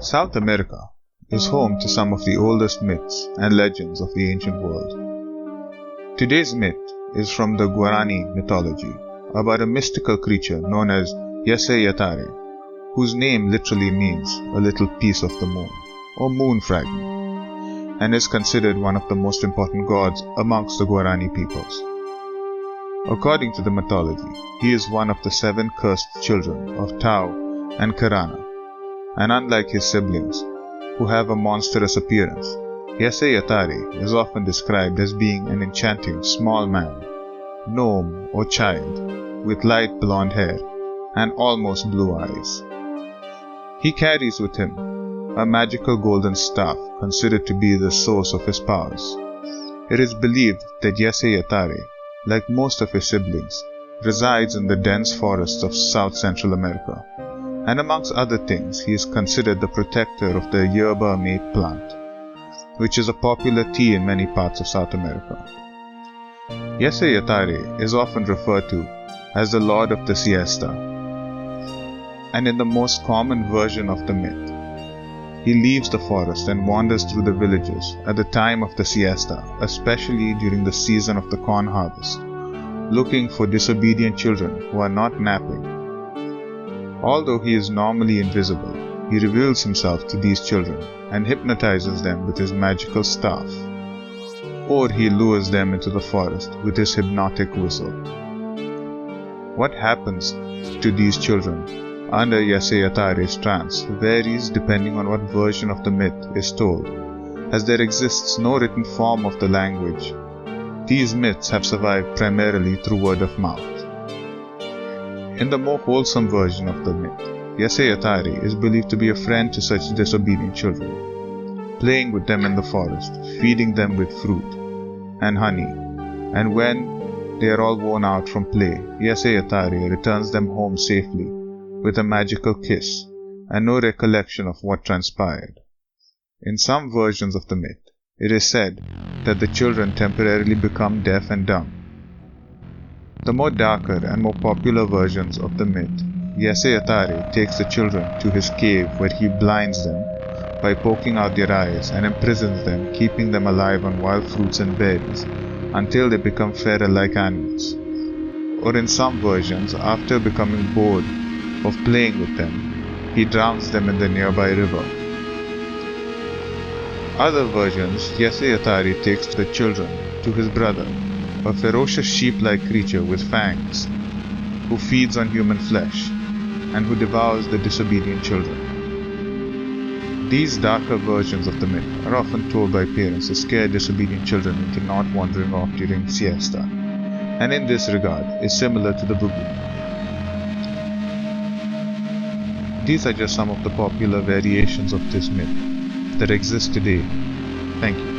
South America is home to some of the oldest myths and legends of the ancient world. Today's myth is from the Guarani mythology about a mystical creature known as Jasi Jatere, whose name literally means a little piece of the moon, or moon fragment, and is considered one of the most important gods amongst the Guarani peoples. According to the mythology, he is one of the 7 cursed children of Tao and Karana, and unlike his siblings, who have a monstrous appearance, Jasi Jatere is often described as being an enchanting small man, gnome or child, with light blonde hair and almost blue eyes. He carries with him a magical golden staff considered to be the source of his powers. It is believed that Jasi Jatere, like most of his siblings, resides in the dense forests of South Central America, and amongst other things he is considered the protector of the yerba mate plant, which is a popular tea in many parts of South America. Jasi Jatere is often referred to as the Lord of the Siesta, and in the most common version of the myth, he leaves the forest and wanders through the villages at the time of the siesta, especially during the season of the corn harvest, looking for disobedient children who are not napping. Although he is normally invisible, he reveals himself to these children and hypnotizes them with his magical staff, or he lures them into the forest with his hypnotic whistle. What happens to these children under Jasi Jatere's trance varies depending on what version of the myth is told, as there exists no written form of the language. These myths have survived primarily through word of mouth. In the more wholesome version of the myth, Jasi Jatere is believed to be a friend to such disobedient children, playing with them in the forest, feeding them with fruit and honey, and when they are all worn out from play, Jasi Jatere returns them home safely with a magical kiss and no recollection of what transpired. In some versions of the myth, it is said that the children temporarily become deaf and dumb. The more darker and more popular versions of the myth, Jasi Jatere takes the children to his cave where he blinds them by poking out their eyes and imprisons them, keeping them alive on wild fruits and berries until they become feral like animals. Or in some versions, after becoming bored of playing with them, he drowns them in the nearby river. Other versions, Jasi Jatere takes the children to his brother, a ferocious sheep-like creature with fangs, who feeds on human flesh, and who devours the disobedient children. These darker versions of the myth are often told by parents to scare disobedient children into not wandering off during siesta, and in this regard is similar to the baboon. These are just some of the popular variations of this myth that exist today. Thank you.